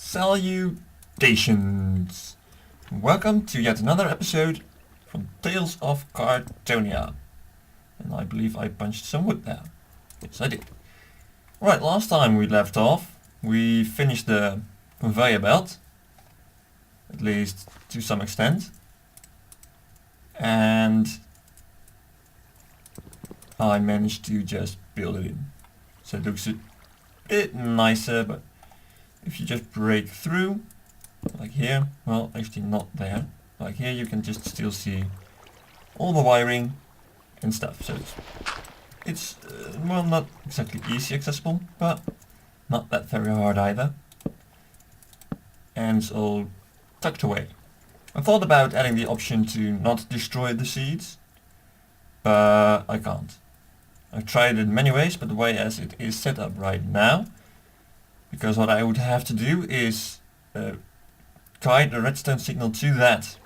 Salutations! Welcome to yet another episode from Tales of Kartonia. And I believe I punched some wood there. Yes, I did. Right, last time we left off, we finished the conveyor belt. At least to some extent. And I managed to just build it in. So it looks a bit nicer, but if you just break through, like here, well, actually not there, like here you can just still see all the wiring and stuff. So it's well, not exactly easy accessible, but not that very hard either. And it's all tucked away. I thought about adding the option to not destroy the seeds, but I can't. I've tried it in many ways, but the way as it is set up right now, because what I would have to do is guide the redstone signal to that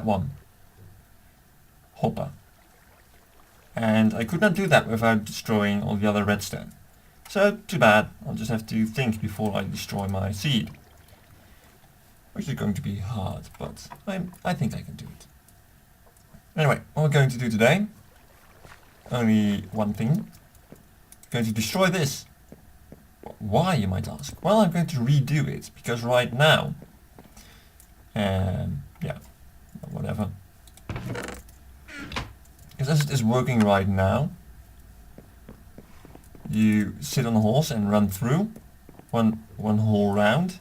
one hopper, and I could not do that without destroying all the other redstone. So too bad, I'll just have to think before I destroy my seed, which is going to be hard, but I think I can do it. Anyway, what we're going to do today, only one thing, going to destroy this. Why, you might ask? Well, I'm going to redo it, because right now, yeah, whatever. Because as it is working right now, you sit on a horse and run through one whole round,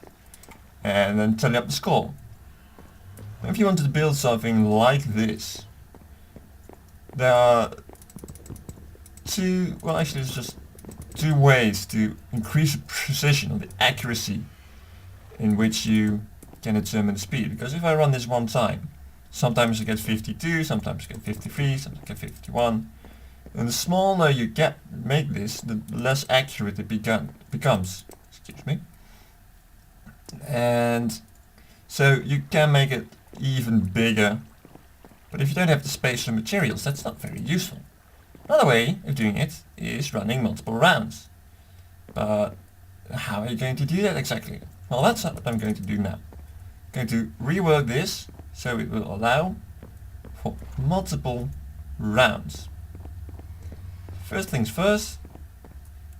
and then tally up the score. Now, if you wanted to build something like this, there are there's just two ways to increase the precision or the accuracy in which you can determine the speed. Because if I run this one time, sometimes I get 52, sometimes I get 53, sometimes I get 51. And the smaller you make this, the less accurate it becomes. Excuse me. And so you can make it even bigger, but if you don't have the space for materials, that's not very useful. Another way of doing it is running multiple rounds. But how are you going to do that exactly? Well, that's what I'm going to do now. I'm going to rework this so it will allow for multiple rounds. First things first,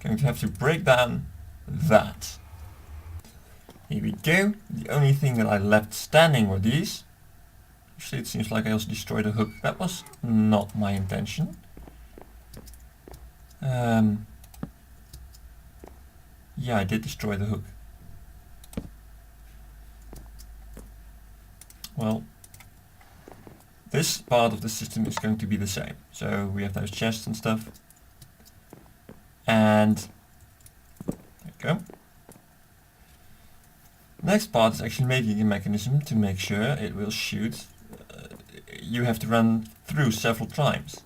going to have to break down that. Here we go. The only thing that I left standing were these. Actually, it seems like I also destroyed a hook. That was not my intention. Yeah, I did destroy the hook. Well, this part of the system is going to be the same. So we have those chests and stuff. And there you go. Next part is actually making a mechanism to make sure it will shoot. You have to run through several times.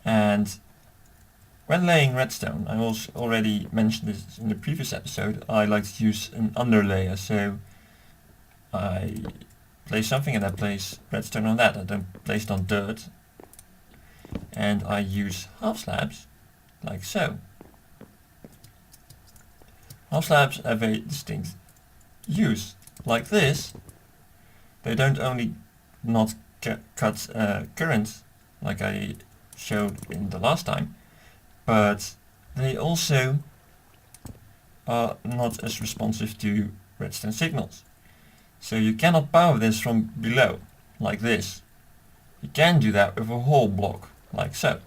And when laying redstone, I also already mentioned this in the previous episode, I like to use an underlayer. So I place something and I place redstone on that. I don't place it on dirt. And I use half slabs, like so. Half slabs have a distinct use. Like this, they don't only not cut current, like I showed in the last time, but they also are not as responsive to redstone signals. So you cannot power this from below, like this. You can do that with a whole block, like so.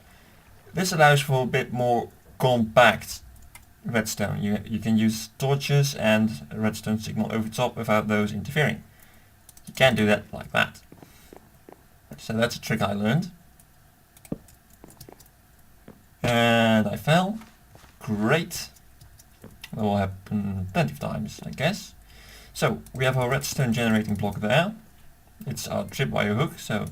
This allows for a bit more compact redstone. You can use torches and a redstone signal over top without those interfering. You can do that like that. So that's a trick I learned. And I fell. Great. That will happen plenty of times, I guess. So we have our redstone generating block there. It's our tripwire hook, so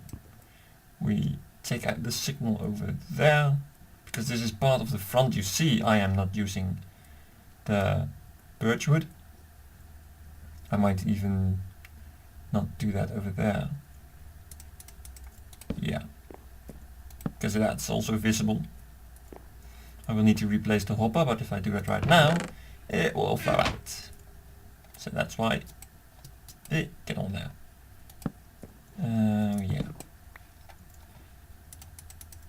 we take out the signal over there. Because this is part of the front, you see I am not using the birchwood. I might even not do that over there. Yeah, because that's also visible. I will need to replace the hopper, but if I do it right now, it will flow out. So that's why get on there. Yeah.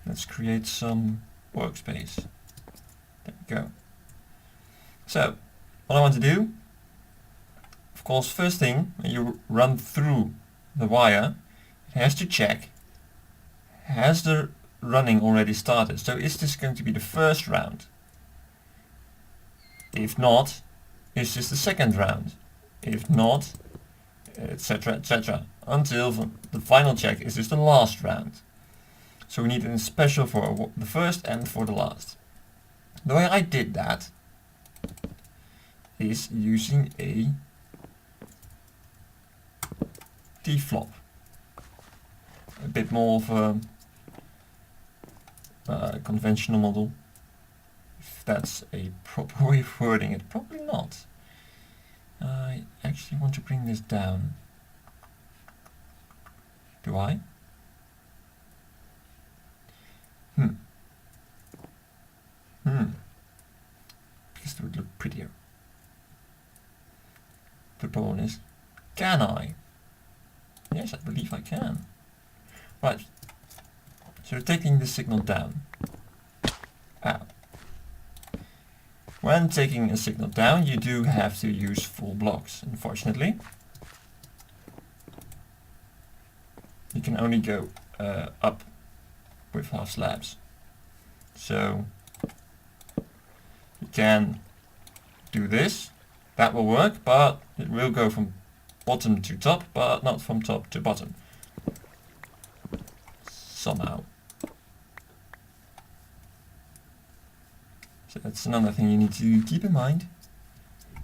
Let's create some workspace. There we go. So, what I want to do, of course, first thing, when you run through the wire, it has to check, has the running already started? So is this going to be the first round? If not, is this the second round? If not, etc, etc, until the final check, is this the last round? So we need a special for the first and for the last. The way I did that is using a T-flop. A bit more of a conventional model. If that's a proper way of wording it, probably not. I actually want to bring this down. Do I? Because it would look prettier. The problem is, can I? Yes, I believe I can. Right. So taking the signal down. Ow. When taking a signal down, you do have to use full blocks, unfortunately. You can only go up with half slabs. So you can do this, that will work, but it will go from bottom to top, but not from top to bottom. Somehow. So that's another thing you need to keep in mind.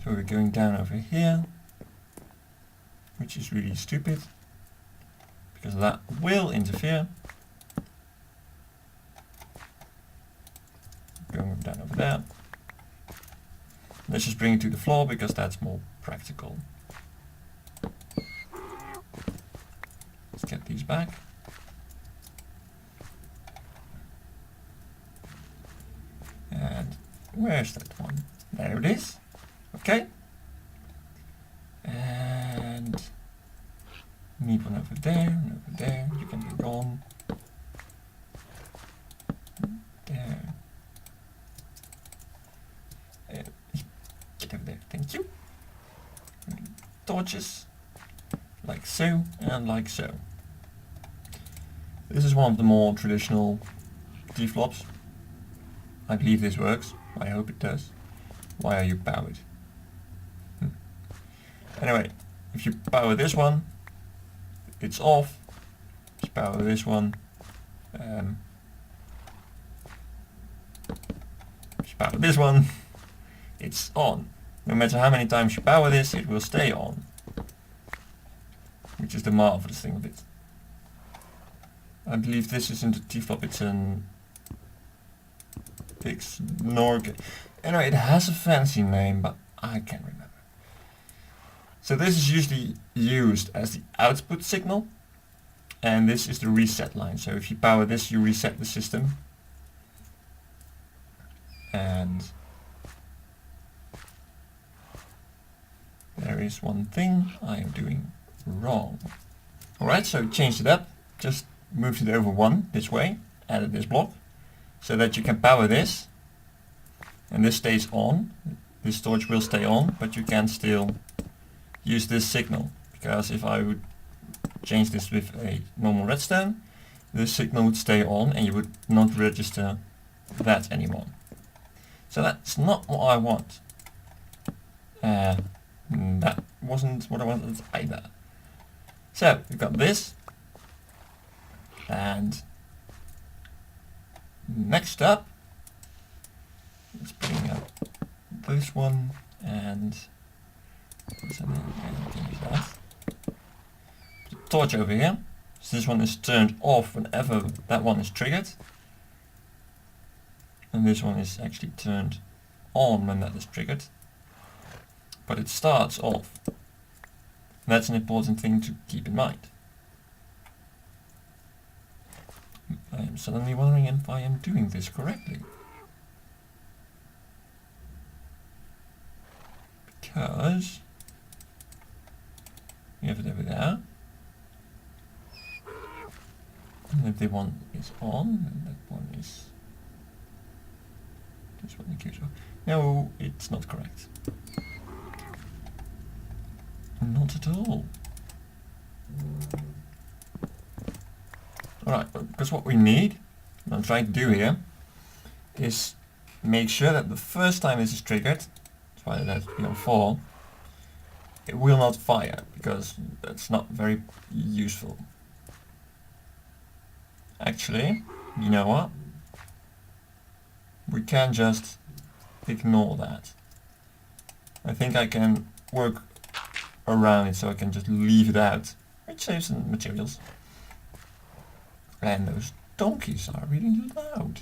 So we're going down over here, which is really stupid, because that will interfere. Going down over there. Let's just bring it to the floor because that's more practical. Let's get these back. And where's that one? There it is. Okay. And need one over there and over there. You can be gone. There. Get over there. Thank you. Torches. Like so and like so. This is one of the more traditional T-flops. I believe this works. I hope it does. Why are you powered? Anyway, if you power this one, it's off. If you power this one, if you power this one, it's on. No matter how many times you power this, it will stay on. Which is the marvelous thing of it. I believe this isn't a T-flop, it's an Norg. Anyway, it has a fancy name, but I can't remember. So this is usually used as the output signal, and this is the reset line. So if you power this, you reset the system. And there is one thing I am doing wrong. Alright, so changed it up. Just moved it over one this way, added this block, so that you can power this, and this stays on. This storage will stay on, but you can still use this signal, because if I would change this with a normal redstone, this signal would stay on and you would not register that anymore. So that's not what I want. That wasn't what I wanted either. So we've got this, and next up, let's bring up this one and that. The torch over here. So this one is turned off whenever that one is triggered, and this one is actually turned on when that is triggered. But it starts off. That's an important thing to keep in mind. I am suddenly wondering if I am doing this correctly. because we have it over there. And if the one is on, and that one is... This one keeps on. No, it's not correct. Not at all. Alright, because what we need, what I'm trying to do here, is make sure that the first time this is triggered, that's why that's on 4, it will not fire, because that's not very useful. Actually, you know what? We can just ignore that. I think I can work around it so I can just leave it out, which saves some materials. And those donkeys are really loud.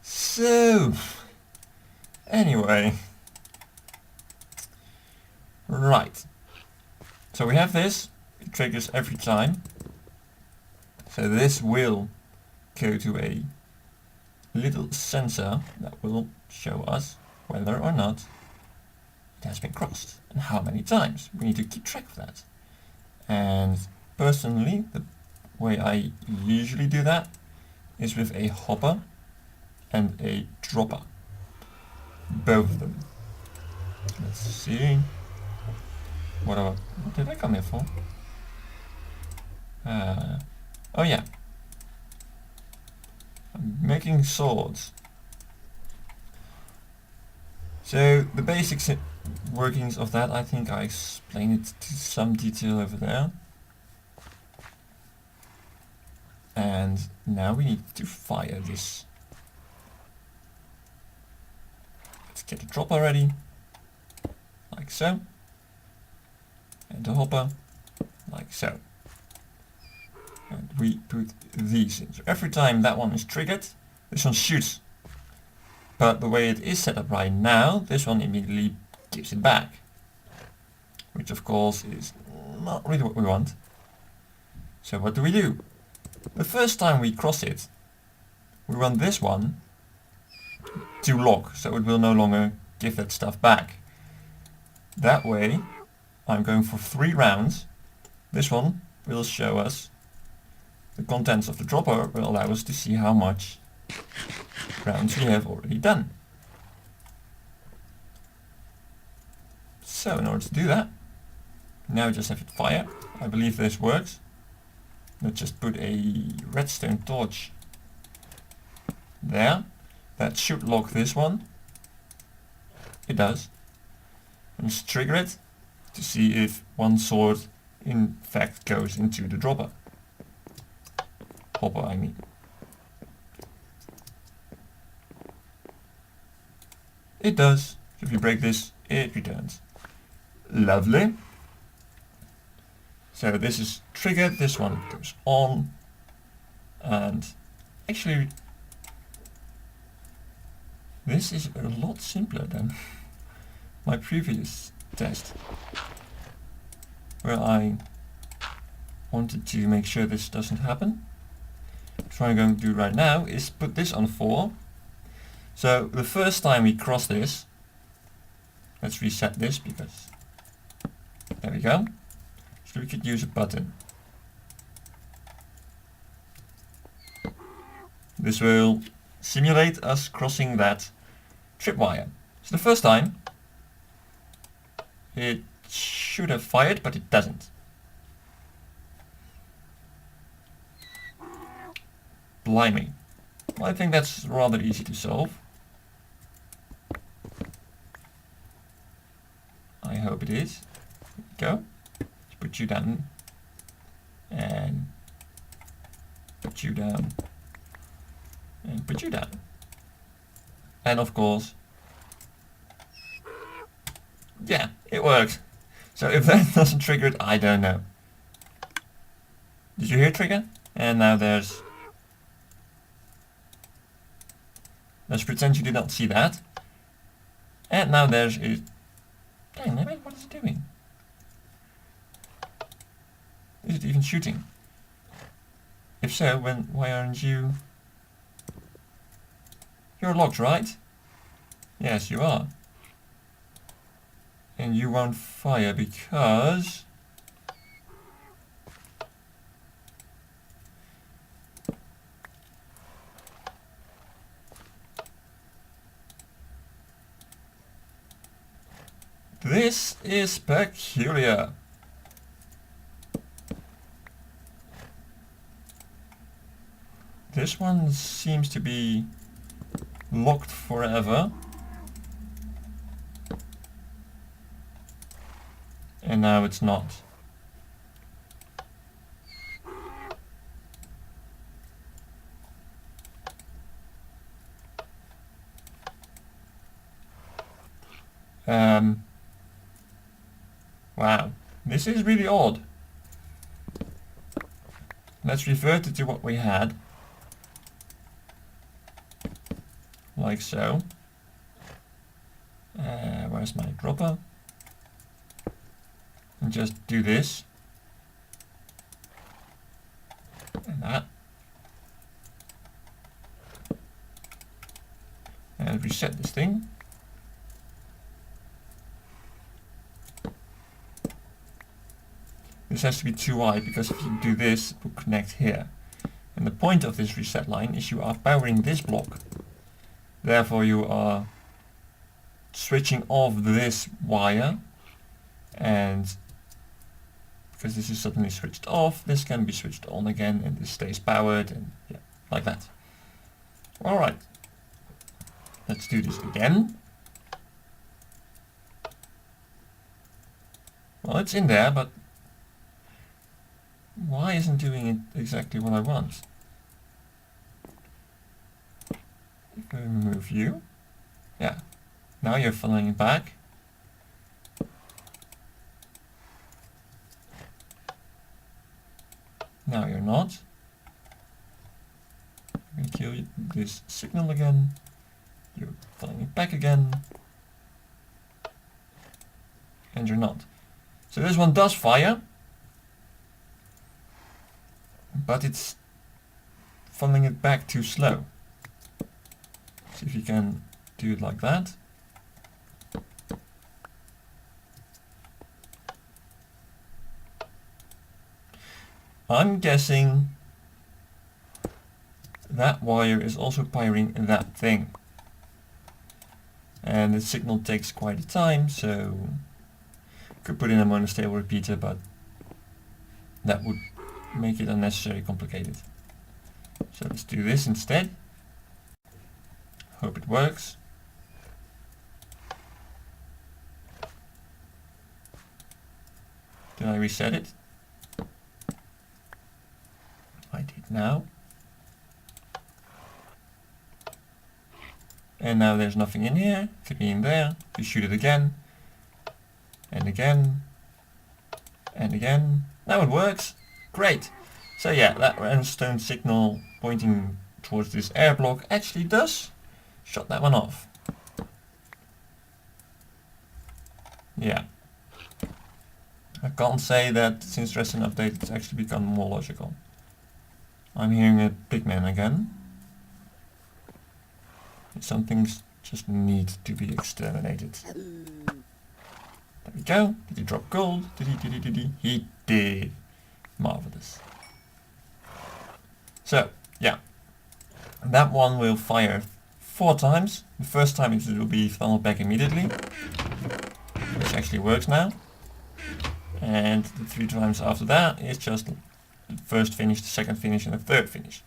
So, anyway. Right. So we have this. It triggers every time. So this will go to a little sensor that will show us whether or not it has been crossed and how many times. We need to keep track of that. And personally, the way I usually do that is with a hopper and a dropper. Both of them. Let's see. What did I come here for? Oh yeah. I'm making swords. So the basic workings of that, I think I explained it to some detail over there. And now we need to fire this. Let's get the dropper ready, like so, and the hopper, like so. And we put these in. So every time that one is triggered, this one shoots. But the way it is set up right now, this one immediately gives it back. Which of course is not really what we want. So what do? The first time we cross it, we run this one to lock, so it will no longer give that stuff back. That way, I'm going for 3 rounds. This one will show us the contents of the dropper, will allow us to see how much rounds we have already done. So in order to do that, now we just have it fire. I believe this works. Let's just put a redstone torch there. That should lock this one. It does. And just trigger it to see if one sword in fact goes into the dropper. Hopper, I mean. It does. So if you break this, it returns. Lovely. So this is triggered, this one goes on, and actually this is a lot simpler than my previous test, where I wanted to make sure this doesn't happen. So what I'm going to do right now is put this on 4. So the first time we cross this, let's reset this because, there we go. So we could use a button. This will simulate us crossing that tripwire. So the first time it should have fired, but it doesn't. Blimey. Well, I think that's rather easy to solve. I hope it is. Here we go. Let's put you down. And put you down. And put you down. And of course, yeah, it works. So if that doesn't trigger it, I don't know. Did you hear it trigger? And now there's... Let's pretend you did not see that. And now there's a... Dang, what is it doing? Is it even shooting? If so, why aren't you... You're locked, right? Yes, you are. And you won't fire because this is peculiar. This one seems to be locked forever. And now it's not. Wow, this is really odd. Let's revert it to what we had. Like so. Where's my dropper? And just do this. And that. And reset this thing. This has to be too high because if you do this, it will connect here. And the point of this reset line is you are powering this block. Therefore you are switching off this wire, and because this is suddenly switched off, this can be switched on again and this stays powered, and yeah, like that. Alright, let's do this again. Well, it's in there, but why isn't doing it exactly what I want? If I remove you, yeah, now you're following it back. Now you're not. I'm going to kill this signal again. You're following it back again. And you're not. So this one does fire. But it's funneling it back too slow. See if you can do it like that. I'm guessing that wire is also powering that thing. And the signal takes quite a time, so could put in a monostable repeater, but that would make it unnecessarily complicated. So let's do this instead. Hope it works. Did I reset it? I did now. And now there's nothing in here, could be in there. We shoot it again, and again, and again. Now it works. Great. So yeah, that redstone signal pointing towards this air block actually does shut that one off. Yeah. I can't say that since Redstone update it's actually become more logical. I'm hearing a pigman again. Some things just need to be exterminated. There we go. Did he drop gold? Did he? He did. Marvelous. So, yeah. That one will fire 4 times. The first time it will be funneled back immediately, which actually works now. And the 3 times after that is just the first finish, the second finish, and the third finish.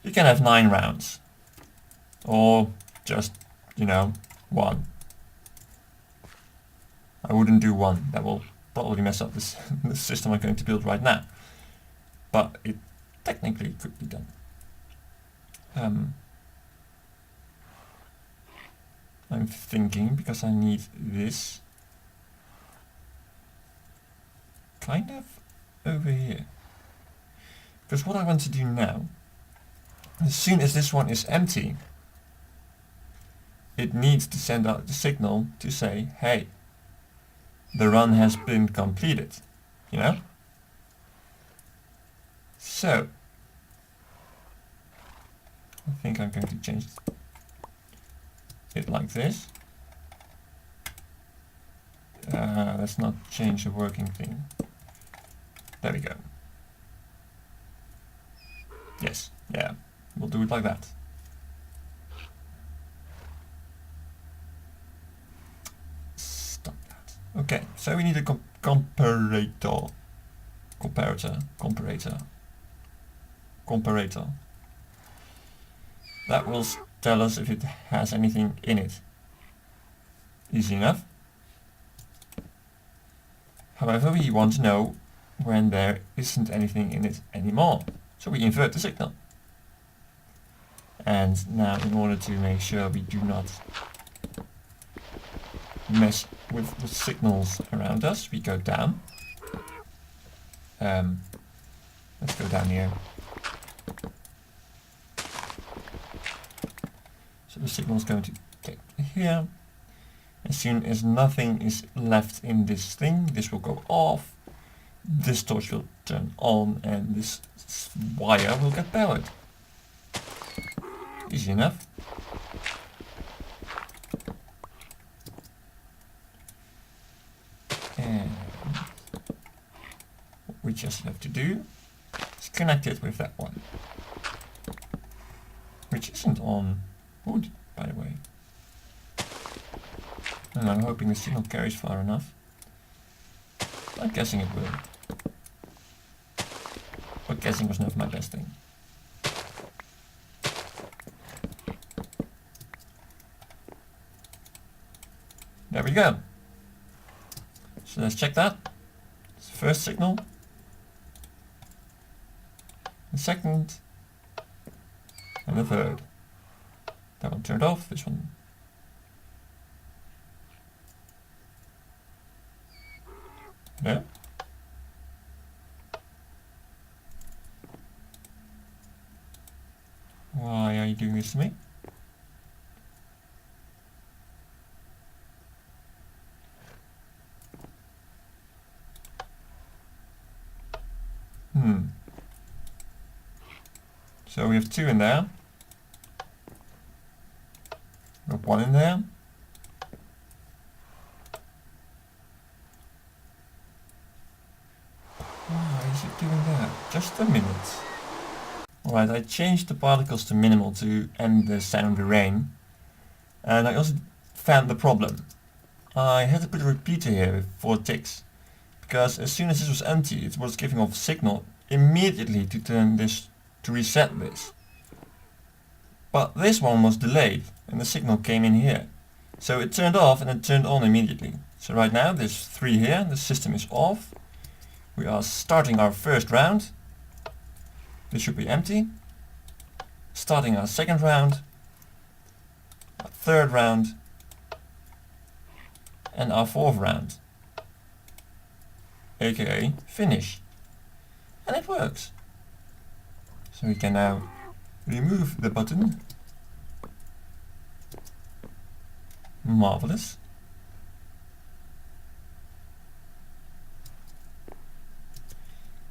You can have 9 rounds. Or just, you know, 1. I wouldn't do 1. That will probably mess up this the system I'm going to build right now. But it technically could be done. I'm thinking, because I need this kind of over here. Because what I want to do now, as soon as this one is empty, it needs to send out the signal to say, hey, the run has been completed, you know? So, I think I'm going to change it like this. Let's not change the working thing. There we go. Yes, yeah, we'll do it like that. Stop that. Okay, so we need a comparator. That will tell us if it has anything in it. Easy enough. However, we want to know when there isn't anything in it anymore. So we invert the signal. And now, in order to make sure we do not mess with the signals around us, we go down. Let's go down here. So the signal is going to get here. As soon as nothing is left in this thing, this will go off. This torch will turn on and this wire will get powered. Easy enough. And what we just have to do is connect it with that one. Which isn't on wood, by the way. And I'm hoping the signal carries far enough. I'm guessing it will. But guessing was not my best thing. There we go. So let's check that. It's the first signal. The second. And the third. That one turned off, this one. There. Why are you doing this to me? So we have 2 in there. We have 1 in there. Why is it doing that? Just a minute. Alright, I changed the particles to minimal to end the sound of the rain. And I also found the problem. I had to put a repeater here with 4 ticks. Because as soon as this was empty, it was giving off a signal immediately to turn this, to reset this. But this one was delayed and the signal came in here. So it turned off and it turned on immediately. So right now there's 3 here, the system is off. We are starting our first round. This should be empty. Starting our second round. Our third round. And our fourth round. AKA finish. And it works. So we can now remove the button. Marvelous.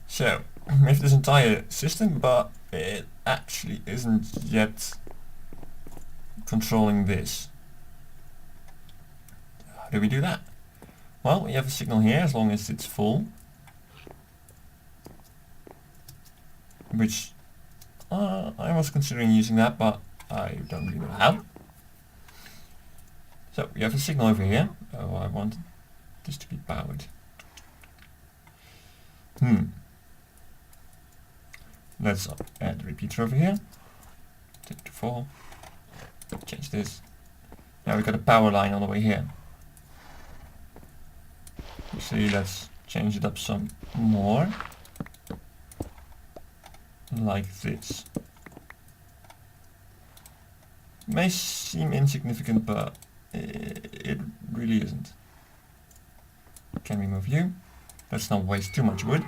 So, we have this entire system, but it actually isn't yet controlling this. How do we do that? Well, we have a signal here as long as it's full. Which I was considering using that, but I don't really know how. So we have a signal over here. Oh, I want this to be powered. Let's add the repeater over here. Take it to 4. Change this. Now we've got a power line all the way here. See, let's change it up some more. Like this. May seem insignificant, but it really isn't. Can we move you? Let's not waste too much wood.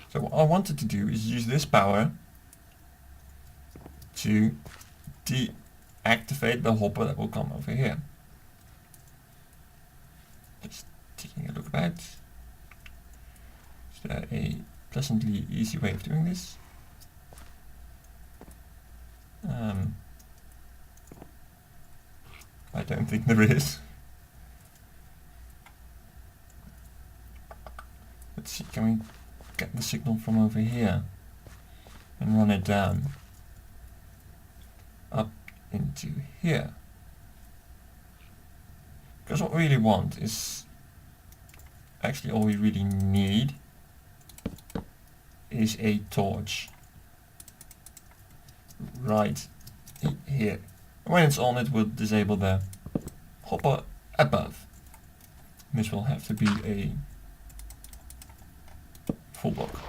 So what I wanted to do is use this power to deactivate the hopper that will come over here. Just taking a look about. Is there a pleasantly easy way of doing this? I don't think there is. Let's see, can we get the signal from over here and run it down up into here? Because what we really want is, actually all we really need is a torch right here. When it's on, it will disable the hopper above. This will have to be a full block.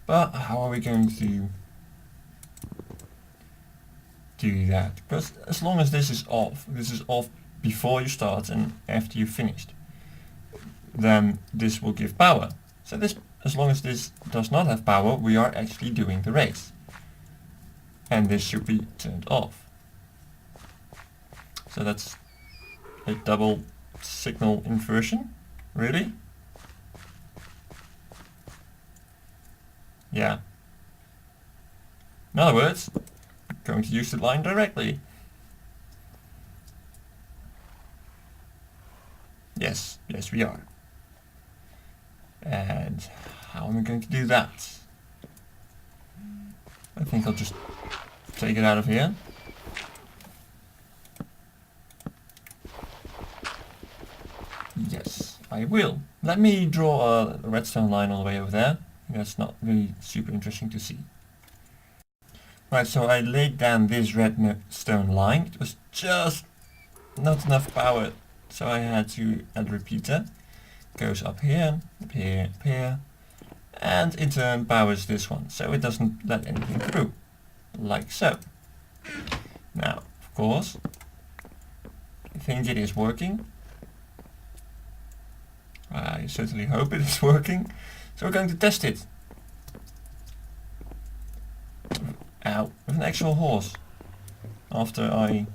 But how are we going to do that? Because as long as this is off before you start and after you've finished, then this will give power. So this, as long as this does not have power, we are actually doing the race. And this should be turned off. So that's a double signal inversion, really? Yeah. In other words, I'm going to use the line directly. Yes, we are. And how am I going to do that? I think I'll just take it out of here. Yes, I will. Let me draw a redstone line all the way over there. That's not really super interesting to see. Right, so I laid down this redstone line. It was just not enough power, so I had to add a repeater. Goes up here, up here, up here, and in turn powers this one, so it doesn't let anything through, like so. Now, of course, I think it is working. I certainly hope it is working. So we're going to test it. Ow, with an actual horse. After I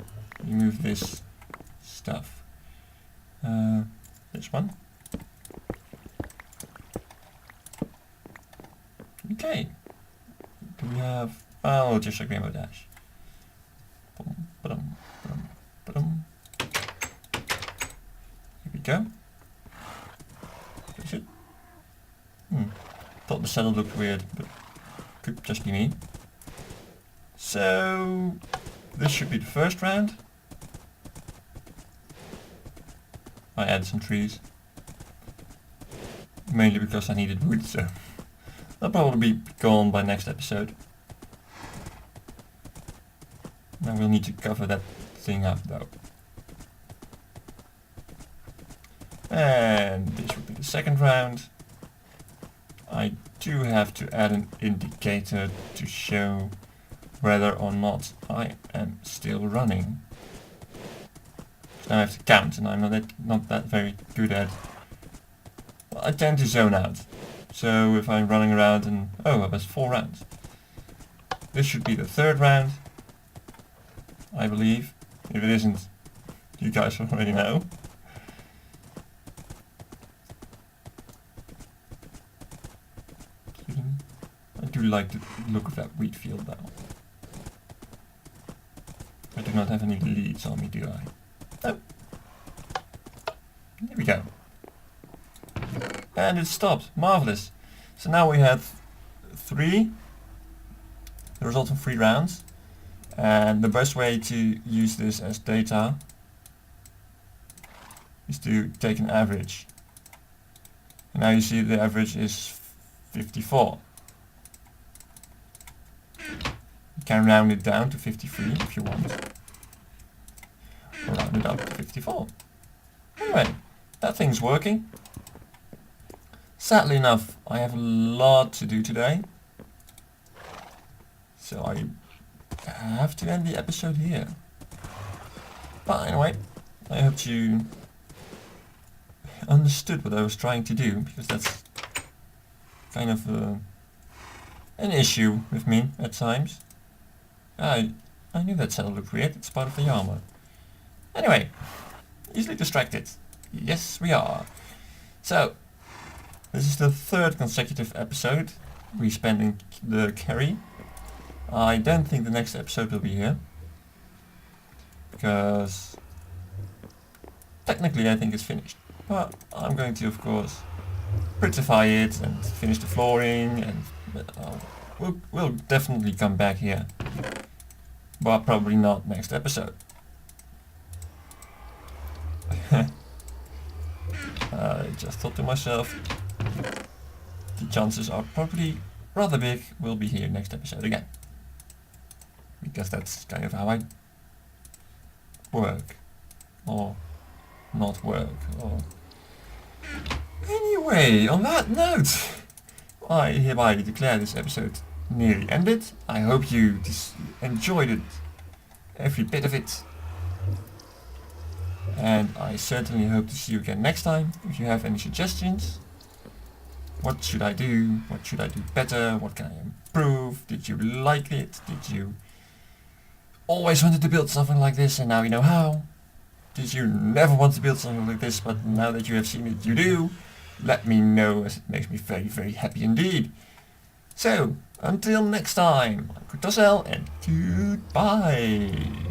remove this stuff. This one. Okay. Do we have... Oh, just like Rainbow Dash. Boom, ba-dum, ba-dum, ba-dum. Here we go. Is it? Thought the saddle looked weird, but could just be me. So this should be the first round. I added some trees. Mainly because I needed wood, so they'll probably be gone by next episode. Now we'll need to cover that thing up though. And this will be the second round. I do have to add an indicator to show whether or not I am still running. So now I have to count, and I'm not that very good at... Well, I tend to zone out. So if I'm running around and... Oh, that was 4 rounds. This should be the third round, I believe. If it isn't, you guys already know. I do like the look of that wheat field now. I do not have any leads on me, do I? No. There we go. And it stopped. Marvelous. So now we have 3. The result of 3 rounds. And the best way to use this as data is to take an average. And now you see the average is 54. You can round it down to 53 if you want. Or round it up to 54. Anyway, that thing's working. Sadly enough, I have a lot to do today. So I have to end the episode here. But anyway, I hope you understood what I was trying to do, because that's kind of an issue with me at times. I knew that saddle looked weird, it's part of the armor. Anyway, easily distracted. Yes, we are. So, this is the 3rd consecutive episode we spent in the K.E.R.I. I don't think the next episode will be here. because technically I think it's finished. But I'm going to, of course, prettify it and finish the flooring, and we'll definitely come back here. But probably not next episode. I just thought to myself, the chances are probably rather big we'll be here next episode again. Because that's kind of how I work. Or not work. Or anyway, on that note, I hereby declare this episode nearly ended. I hope you enjoyed it, every bit of it. And I certainly hope to see you again next time. If you have any suggestions, what should I do? What should I do better? What can I improve? Did you like it? Did you always wanted to build something like this and now you know how? Did you never want to build something like this, but now that you have seen it, you do? Let me know, as it makes me very, very happy indeed. So, until next time, I'm Kartosael, and goodbye!